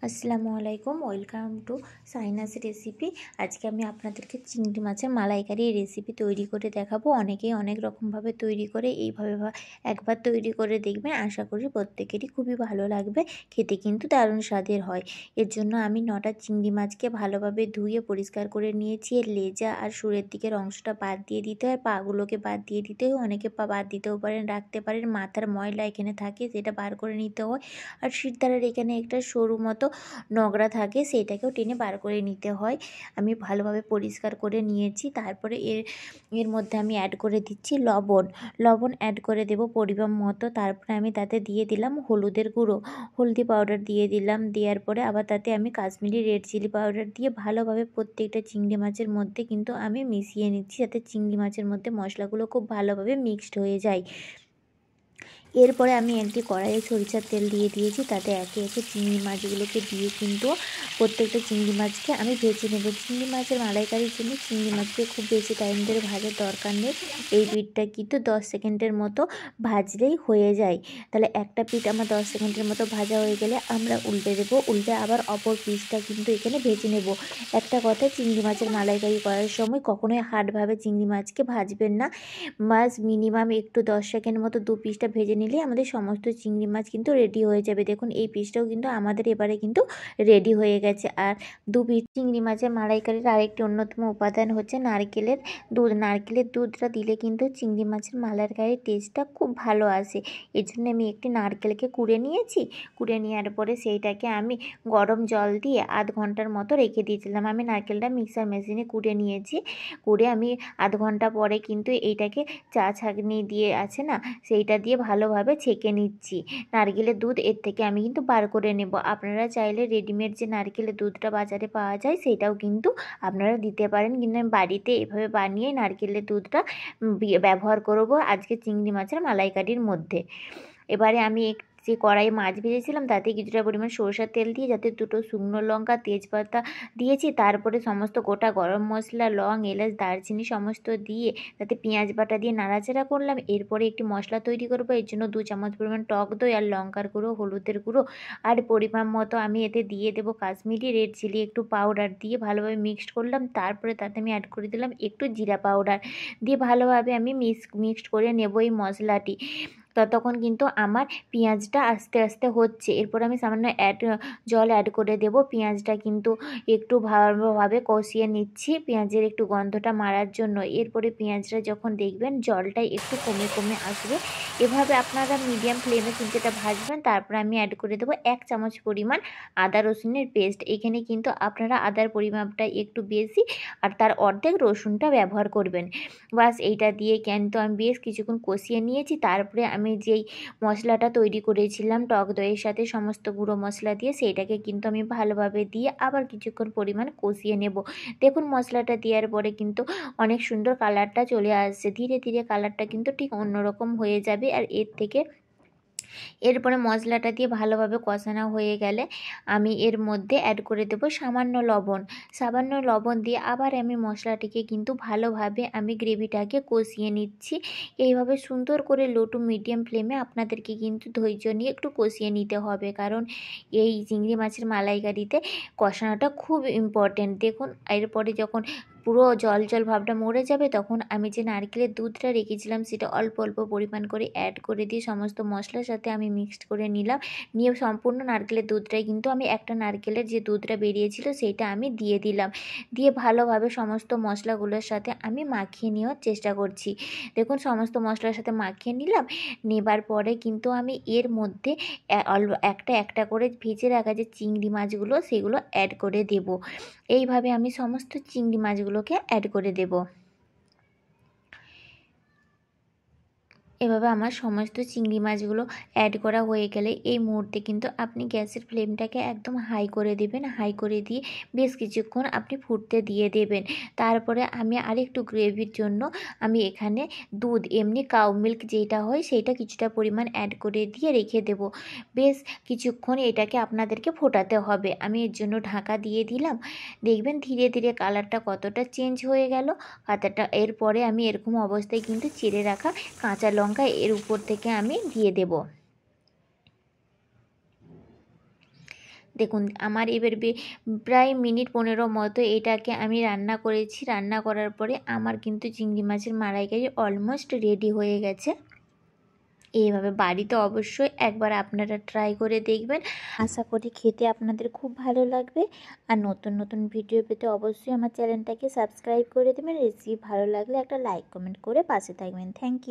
আসসালামু আলাইকুম, welcome to sinus recipe. আজকে আমি আপনাদেরকে চিংড়ি মাছের মালাইকারি রেসিপি তৈরি করে দেখাবো। অনেকেই অনেক রকমভাবে তৈরি করে, এইভাবে একবার তৈরি করে দেখবেন, আশা করি প্রত্যেকেরই খুবই ভালো লাগবে। খেতে কিন্তু দারুণ স্বাদের হয়। এর জন্য আমি 9টা চিংড়ি মাছকে ভালোভাবে ধুয়ে পরিষ্কার করে নিয়েছি। এর লেজা আর সুরের দিকের অংশটা বাদ দিয়ে দিতে হয়, পাগুলোকে বাদ দিয়ে দিতে হয়। অনেকে পা বাদ দিতেও পারেন, রাখতে পারেন। মাথার ময়লা এখানে থাকে, সেটা বার করে নিতে হয়। আর শিরদাঁড়ার এখানে একটা সরু মতো নোংরা থাকে, সেইটাকেও টেনে বার করে নিতে হয়। আমি ভালোভাবে পরিষ্কার করে নিয়েছি। তারপরে এর মধ্যে আমি অ্যাড করে দিচ্ছি লবণ অ্যাড করে দেব পরিমাণ মতো। তারপরে আমি তাতে দিয়ে দিলাম হলুদের গুঁড়ো, হলদি পাউডার দিয়ে দিলাম। দেওয়ার পরে আবার তাতে আমি কাশ্মীরি রেড চিলি পাউডার দিয়ে ভালোভাবে প্রত্যেকটা চিংড়ি মাছের মধ্যে কিন্তু আমি মিশিয়ে নিচ্ছি, যাতে চিংড়ি মাছের মধ্যে মশলাগুলো খুব ভালোভাবে মিক্সড হয়ে যায়। এরপরে আমি একটি কড়াইয়ে সরিষার তেল দিয়ে দিয়েছি, তাতে একে একে চিংড়ি মাছগুলোকে দিয়ে কিন্তু প্রত্যেকটা চিংড়ি মাছকে আমি ভেজে নেব। চিংড়ি মাছের মালাইকারির জন্য চিংড়ি মাছকে খুব বেশি টাইম ধরে ভাজার দরকার নেই। এই পিঠটা কিন্তু 10 সেকেন্ডের মতো ভাজলেই হয়ে যায়। তাহলে একটা পিঠ আমার 10 সেকেন্ডের মতো ভাজা হয়ে গেলে আমরা উল্টে দেবো। উল্টে আবার অপর পিঠটা কিন্তু এখানে ভেজে নেব। একটা কথা, চিংড়ি মাছের মালাইকারি করার সময় কখনোই হার্ডভাবে চিংড়ি মাছকে ভাজবেন না। মাছ মিনিমাম একটু 10 সেকেন্ড মতো দু পিসটা ভেজে নিলে আমাদের সমস্ত চিংড়ি মাছ কিন্তু রেডি হয়ে যাবে। দেখুন, এই পিসটাও কিন্তু আমাদের এবারে কিন্তু রেডি হয়ে গেছে। আর দু পিস চিংড়ি মাছের মালাইকারির আরেকটি অন্যতম উপাদান হচ্ছে নারকেলের দুধ। নারকেলের দুধটা দিলে কিন্তু চিংড়ি মাছের মালাইকারির টেস্টটা খুব ভালো আসে। এর জন্য আমি একটি নারকেলকে কুড়ে নিয়েছি। কুড়ে নেওয়ার পরে সেইটাকে আমি গরম জল দিয়ে আধ ঘন্টার মতো রেখে দিয়েছিলাম। আমি নারকেলটা মিক্সার মেশিনে কুড়ে নিয়েছি। কুড়ে আমি আধ ঘন্টা পরে কিন্তু এইটাকে চা ছাঁকনি দিয়ে আছে না, সেইটা দিয়ে ভালোভাবে ছেঁকে নিচ্ছি। নারকেলের দুধ এর থেকে আমি কিন্তু বার করে নেব। আপনারা চাইলে রেডিমেড যে নারকেলের দুধটা বাজারে পাওয়া যায় সেটাও কিন্তু আপনারা দিতে পারেন, কিন্তু আমি বাড়িতে এভাবে বানিয়ে নারকেলের দুধটা ব্যবহার করব আজকে চিংড়ি মাছের মালাইকারির মধ্যে। এবারে আমি যে কড়াইয়ে মাছ ভেজেছিলাম তাতে কিছুটা পরিমাণ সরষের তেল দিয়ে, যাতে দুটো শুকনো লঙ্কা, তেজপাতা দিয়েছি। তারপরে সমস্ত গোটা গরম মশলা, লং, এলাচ, দারচিনি সমস্ত দিয়ে তাতে পেঁয়াজ বাটা দিয়ে নাড়াচাড়া করলাম। এরপরে একটি মশলা তৈরি করব। এর জন্য 2 চামচ পরিমাণ টক দই আর লঙ্কার গুঁড়ো, হলুদের গুঁড়ো আর পরিমাণ মতো আমি এতে দিয়ে দেবো কাশ্মীরি রেড চিলি একটু পাউডার দিয়ে ভালোভাবে মিক্সড করলাম। তারপরে তাতে আমি অ্যাড করে দিলাম একটু জিরা পাউডার দিয়ে ভালোভাবে আমি মিক্সড করে নেব এই মশলাটি। ততক্ষণ কিন্তু আমার পেঁয়াজটা আস্তে আস্তে হচ্ছে। এরপর আমি সামান্য জল অ্যাড করে দেব। পেঁয়াজটা কিন্তু একটু ভালোভাবে কষিয়ে নিচ্ছি পেঁয়াজের একটু গন্ধটা মারার জন্য। এরপরে পেঁয়াজটা যখন দেখবেন জলটা একটু কমে কমে আসবে, এভাবে আপনারা মিডিয়াম ফ্লেমে কিন্তু এটা ভাজবেন। তারপর আমি অ্যাড করে দেবো 1 চামচ পরিমাণ আদা রসুনের পেস্ট। এখানে কিন্তু আপনারা আদার পরিমাপটা একটু বেশি আর তার অর্ধেক রসুনটা ব্যবহার করবেন। বাস এইটা দিয়ে কিন্তু আমি বেশ কিছুক্ষণ কষিয়ে নিয়েছি। তারপরে আমি যেই মশলাটা তৈরি করেছিলাম টক দইয়ের সাথে সমস্ত গুঁড়ো মশলা দিয়ে, সেইটাকে কিন্তু আমি ভালোভাবে দিয়ে আবার কিছুক্ষণ পরিমাণ কষিয়ে নেব। দেখুন, মশলাটা দেওয়ার পরে কিন্তু অনেক সুন্দর কালারটা চলে আসছে। ধীরে ধীরে কালারটা কিন্তু ঠিক অন্যরকম হয়ে যাবে। আর এরপরে মশলাটা দিয়ে ভালোভাবে কষানো হয়ে গেলে আমি এর মধ্যে অ্যাড করে দেব সামান্য লবণ দিয়ে আবার আমি মশলাটিকে কিন্তু ভালোভাবে আমি গ্রেভিটাকে কষিয়ে নিচ্ছি। এইভাবে সুন্দর করে লো টু মিডিয়াম ফ্লেমে আপনাদেরকে কিন্তু ধৈর্য নিয়ে একটু কষিয়ে নিতে হবে, কারণ এই চিংড়ি মাছের মালাইকারিতে কষানোটা খুব ইম্পর্টেন্ট। দেখুন, এরপরে যখন পুরো জল ভাবটা মরে যাবে তখন আমি যে নারকেলের দুধটা রেখেছিলাম সেটা অল্প অল্প পরিমাণ করে অ্যাড করে দিয়ে সমস্ত মশলার সাথে আমি মিক্সড করে নিলাম। নিয়ে সম্পূর্ণ নারকেলের দুধটাই কিন্তু আমি একটা নারকেলের যে দুধটা বেরিয়েছিল সেইটা আমি দিয়ে দিলাম। দিয়ে ভালোভাবে সমস্ত মশলাগুলোর সাথে আমি মাখিয়ে নেওয়ার চেষ্টা করছি। দেখুন, সমস্ত মশলার সাথে মাখিয়ে নিলাম। নেবার পরে কিন্তু আমি এর মধ্যে একটা একটা করে ভেজে রাখা যে চিংড়ি মাছগুলো সেগুলো অ্যাড করে দেব। এইভাবে আমি সমস্ত চিংড়ি মাছগুলোকে অ্যাড করে দেব। এভাবে আমার সমস্ত চিংড়ি মাছগুলো অ্যাড করা হয়ে গেলে এই মুহূর্তে কিন্তু আপনি গ্যাসের ফ্লেমটাকে একদম হাই করে দেবেন। হাই করে দিয়ে বেশ কিছুক্ষণ আপনি ফুটতে দিয়ে দেবেন। তারপরে আমি আরেকটু গ্রেভির জন্য আমি এখানে দুধ, এমনি কাউ মিল্ক যেটা হয় সেইটা কিছুটা পরিমাণ অ্যাড করে দিয়ে রেখে দেব। বেশ কিছুক্ষণ এটাকে আপনাদেরকে ফোটাতে হবে। আমি এর জন্য ঢাকা দিয়ে দিলাম। দেখবেন ধীরে ধীরে কালারটা কতটা চেঞ্জ হয়ে গেল পাতাটা। এরপরে আমি এরকম অবস্থায় কিন্তু চিড়ে রাখা কাঁচা লঙ্কা এর উপর থেকে আমি দিয়ে দেব। দেখুন আমার এবার প্রায় মিনিট 15 মতো এটাকে আমি রান্না করেছি। রান্না করার পরে আমার কিন্তু চিংড়ি মাছের মালাইকারি অলমোস্ট রেডি হয়ে গেছে। এইভাবে বাড়িতে অবশ্যই একবার আপনারা ট্রাই করে দেখবেন। আশা করি খেতে আপনাদের খুব ভালো লাগবে। আর নতুন নতুন ভিডিও পেতে অবশ্যই আমার চ্যানেলটাকে সাবস্ক্রাইব করে দেবেন। রেসিপি ভালো লাগলে একটা লাইক কমেন্ট করে পাশে থাকবেন। Thank you.